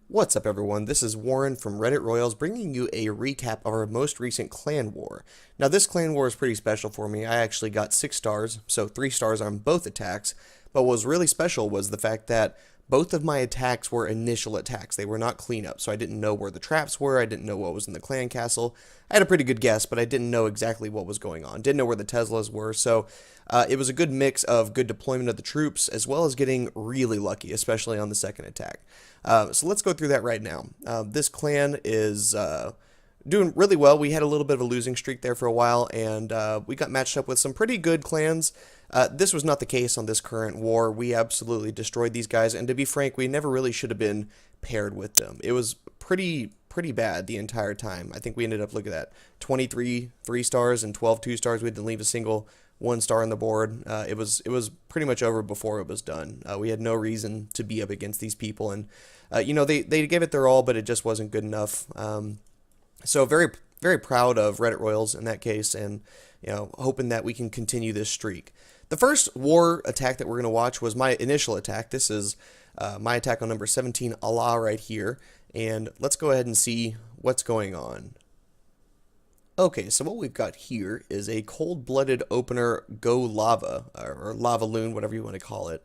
What's up, everyone? This is Warren from Reddit Royals bringing you a recap of our most recent clan war. Now, this clan war is pretty special for me. I actually got 6 stars, so 3 stars on both attacks. But what was really special was the fact that both of my attacks were initial attacks. They were not cleanup, so I didn't know where the traps were. I didn't know what was in the clan castle. I had a pretty good guess, but I didn't know exactly what was going on. Didn't know where the Teslas were, so it was a good mix of good deployment of the troops as well as getting really lucky, especially on the second attack. So let's go through that right now. This clan is doing really well. We had a little bit of a losing streak there for a while, and we got matched up with some pretty good clans. This was not the case on this current war. We absolutely destroyed these guys, and to be frank, we never really should have been paired with them. It was pretty bad the entire time. I think we ended up, look at that, 23 3 stars and 12 2 stars. We didn't leave a single 1 star on the board. It was pretty much over before it was done. We had no reason to be up against these people, and they gave it their all, but it just wasn't good enough. So very proud of Reddit Royals in that case, and hoping that we can continue this streak. The first war attack that we're going to watch was my initial attack. This is my attack on number 17, Allah, right here. And let's go ahead and see what's going on. Okay, so what we've got here is a cold-blooded opener Go Lava, or Lava Loon, whatever you want to call it.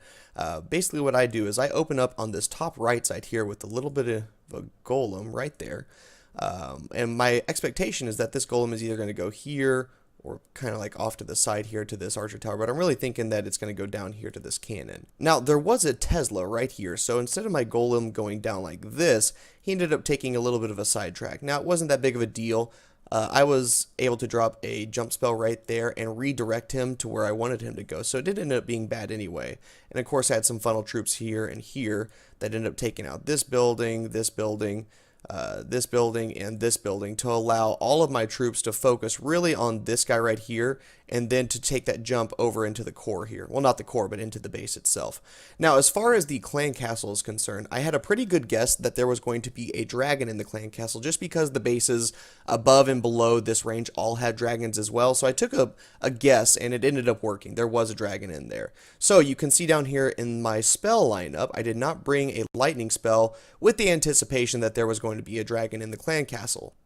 Basically what I do is I open up on this top right side here with a little bit of a golem right there. And my expectation is that this golem is either going to go here or kind of like off to the side here to this archer tower, but I'm really thinking that it's going to go down here to this cannon. Now, there was a Tesla right here, so instead of my golem going down like this, he ended up taking a little bit of a sidetrack. Now, it wasn't that big of a deal. I was able to drop a jump spell right there and redirect him to where I wanted him to go, so it did end up being bad anyway. And of course, I had some funnel troops here and here that ended up taking out this building, this building, and this building to allow all of my troops to focus really on this guy right here, and then to take that jump over into the core here. Well, not the core, but into the base itself. Now, as far as the clan castle is concerned, I had a pretty good guess that there was going to be a dragon in the clan castle, just because the bases above and below this range all had dragons as well. So I took a guess, and it ended up working. There was a dragon in there. So you can see down here in my spell lineup, I did not bring a lightning spell with the anticipation that there was going to be a dragon in the clan castle.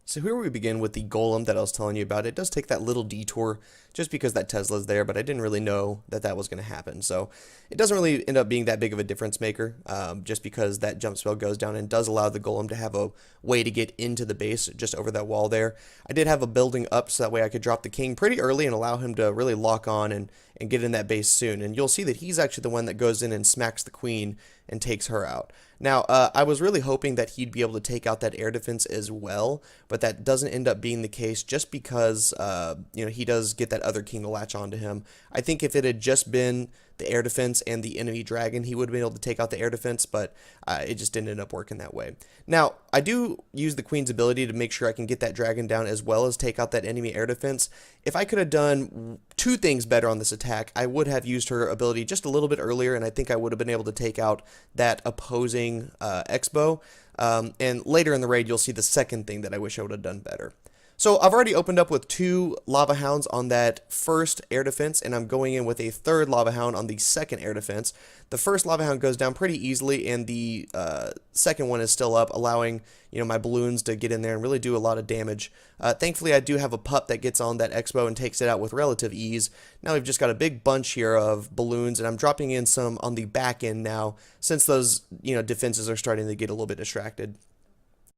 So here we begin with the golem that I was telling you about. It does take that little detour just because that Tesla's there, but I didn't really know that that was going to happen. So it doesn't really end up being that big of a difference maker, just because that jump spell goes down and does allow the golem to have a way to get into the base just over that wall there. I did have a building up so that way I could drop the king pretty early and allow him to really lock on and get in that base soon. And you'll see that he's actually the one that goes in and smacks the queen and takes her out. Now, I was really hoping that he'd be able to take out that air defense as well, but that doesn't end up being the case just because, he does get that other king to latch onto him. I think if it had just been the air defense and the enemy dragon, he would have been able to take out the air defense, but it just didn't end up working that way. Now, I do use the queen's ability to make sure I can get that dragon down as well as take out that enemy air defense. If I could have done 2 things better on this attack, I would have used her ability just a little bit earlier, and I think I would have been able to take out that opposing X-Bow. And later in the raid, you'll see the second thing that I wish I would have done better. So I've already opened up with 2 Lava Hounds on that first air defense, and I'm going in with a 3rd Lava Hound on the second air defense. The first Lava Hound goes down pretty easily, and the second one is still up, allowing my balloons to get in there and really do a lot of damage. Thankfully, I do have a pup that gets on that X-Bow and takes it out with relative ease. Now we've just got a big bunch here of balloons, and I'm dropping in some on the back end now, since those defenses are starting to get a little bit distracted.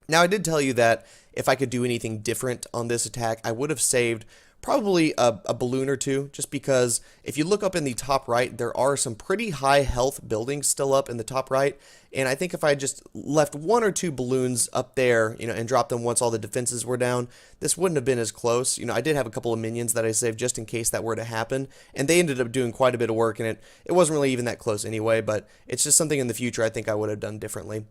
Now, I did tell you that if I could do anything different on this attack, I would have saved probably a balloon or 2, just because if you look up in the top right, there are some pretty high health buildings still up in the top right, and I think if I just left 1 or 2 balloons up there, and dropped them once all the defenses were down, this wouldn't have been as close. I did have a couple of minions that I saved just in case that were to happen, and they ended up doing quite a bit of work, and it wasn't really even that close anyway, but it's just something in the future I think I would have done differently.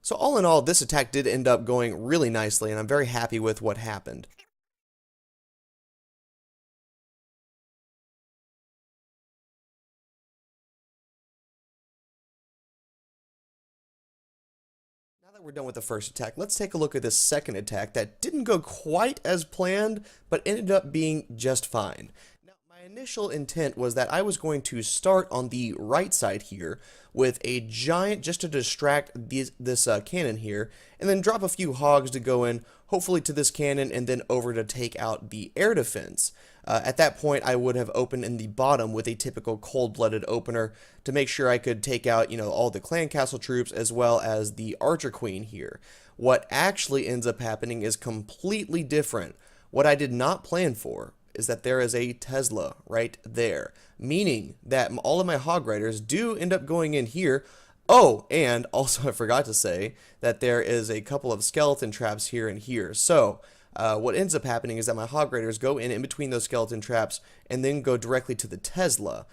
So all in all, this attack did end up going really nicely, and I'm very happy with what happened. We're done with the first attack. Let's take a look at this second attack that didn't go quite as planned, but ended up being just fine. Now, my initial intent was that I was going to start on the right side here with a giant, just to distract this cannon here, and then drop a few hogs to go in, hopefully to this cannon, and then over to take out the air defense. At that point, I would have opened in the bottom with a typical cold-blooded opener to make sure I could take out, all the clan castle troops as well as the archer queen here. What actually ends up happening is completely different. What I did not plan for is that there is a Tesla right there, meaning that all of my hog riders do end up going in here. Oh, and also I forgot to say that there is a couple of skeleton traps here and here. So what ends up happening is that my hog raiders go in between those skeleton traps and then go directly to the Tesla.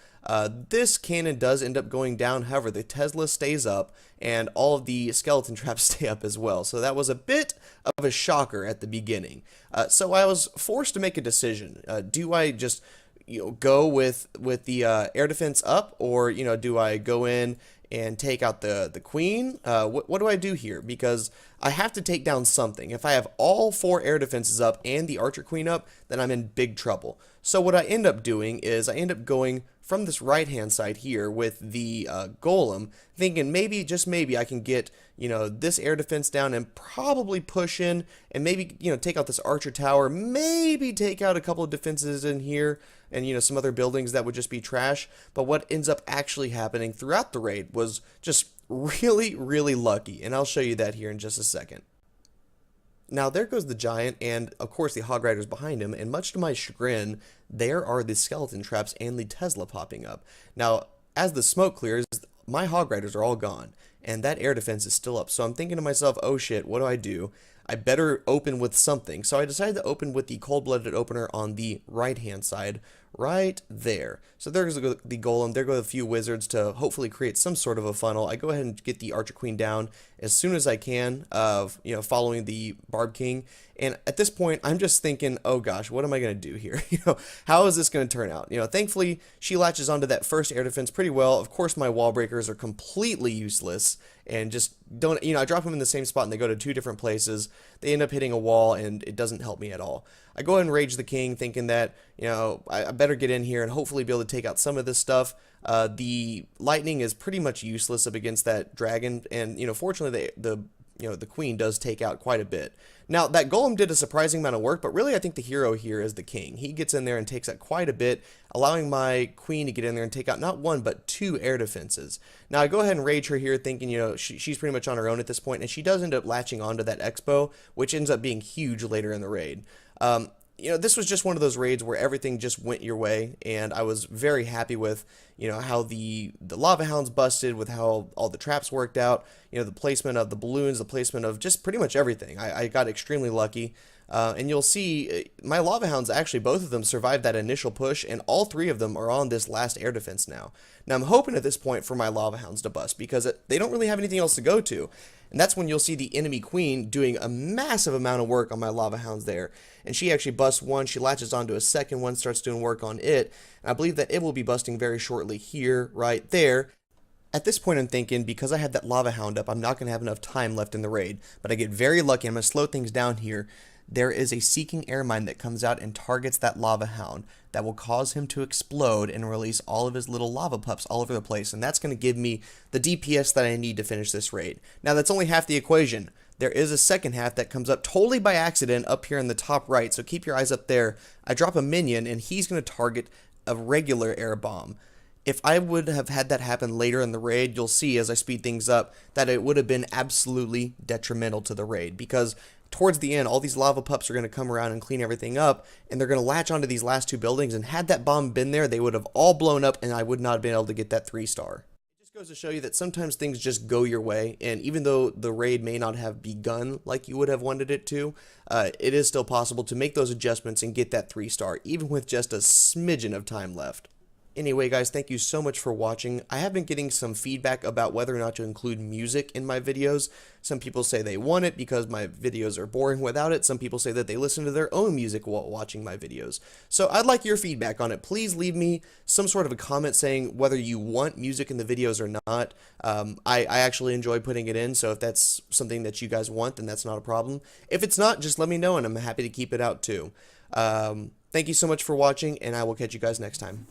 This cannon does end up going down, however, the Tesla stays up and all of the skeleton traps stay up as well. So that was a bit of a shocker at the beginning. So I was forced to make a decision. Do I just go with the air defense up, or do I go in and take out the queen? What do I do here? Because I have to take down something. If I have all 4 air defenses up and the archer queen up, then I'm in big trouble. So what I end up doing is I end up going from this right hand side here with the golem, thinking maybe, just maybe, I can get this air defense down and probably push in and maybe take out this archer tower, maybe take out a couple of defenses in here and some other buildings that would just be trash. But what ends up actually happening throughout the raid was just really lucky, and I'll show you that here in just a second. Now there goes the giant and of course the hog riders behind him, and much to my chagrin there are the skeleton traps and the Tesla popping up. Now as the smoke clears, my hog riders are all gone and that air defense is still up. So I'm thinking to myself, oh shit, what do I do? I better open with something. So I decided to open with the cold-blooded opener on the right-hand side, right there. So there's the golem. There go a few wizards to hopefully create some sort of a funnel. I go ahead and get the archer queen down as soon as I can, following the barb king. And at this point, I'm just thinking, oh gosh, what am I going to do here? How is this going to turn out? Thankfully, she latches onto that first air defense pretty well. Of course, my wall breakers are completely useless and just don't, I drop them in the same spot and they go to 2 different places. They end up hitting a wall and it doesn't help me at all. I go ahead and rage the king, thinking that, I better get in here and hopefully be able to take out some of this stuff. The lightning is pretty much useless up against that dragon, and fortunately the queen does take out quite a bit. Now that golem did a surprising amount of work, but really I think the hero here is the king. He gets in there and takes out quite a bit, allowing my queen to get in there and take out not 1 but 2 air defenses. Now I go ahead and rage her here, thinking she's pretty much on her own at this point, and she does end up latching onto that expo, which ends up being huge later in the raid. This was just one of those raids where everything just went your way, and I was very happy with, how the lava hounds busted, with how all the traps worked out, the placement of the balloons, the placement of just pretty much everything. I got extremely lucky, and you'll see my lava hounds, actually both of them survived that initial push, and all 3 of them are on this last air defense now. Now I'm hoping at this point for my lava hounds to bust, because they don't really have anything else to go to. And that's when you'll see the enemy queen doing a massive amount of work on my lava hounds there. And she actually busts 1, she latches onto a second one, starts doing work on it. And I believe that it will be busting very shortly here, right there. At this point I'm thinking, because I have that lava hound up, I'm not going to have enough time left in the raid. But I get very lucky, I'm going to slow things down here. There is a seeking air mine that comes out and targets that lava hound that will cause him to explode and release all of his little lava pups all over the place, and that's going to give me the DPS that I need to finish this raid. Now that's only half the equation. There is a second half that comes up totally by accident up here in the top right, so keep your eyes up there. I drop a minion and he's going to target a regular air bomb. If I would have had that happen later in the raid, you'll see as I speed things up that it would have been absolutely detrimental to the raid, because towards the end, all these lava pups are going to come around and clean everything up, and they're going to latch onto these last 2 buildings, and had that bomb been there, they would have all blown up, and I would not have been able to get that 3-star. It just goes to show you that sometimes things just go your way, and even though the raid may not have begun like you would have wanted it to, it is still possible to make those adjustments and get that 3-star, even with just a smidgen of time left. Anyway, guys, thank you so much for watching. I have been getting some feedback about whether or not to include music in my videos. Some people say they want it because my videos are boring without it. Some people say that they listen to their own music while watching my videos. So I'd like your feedback on it. Please leave me some sort of a comment saying whether you want music in the videos or not. I actually enjoy putting it in, so if that's something that you guys want, then that's not a problem. If it's not, just let me know and I'm happy to keep it out too. Thank you so much for watching, and I will catch you guys next time.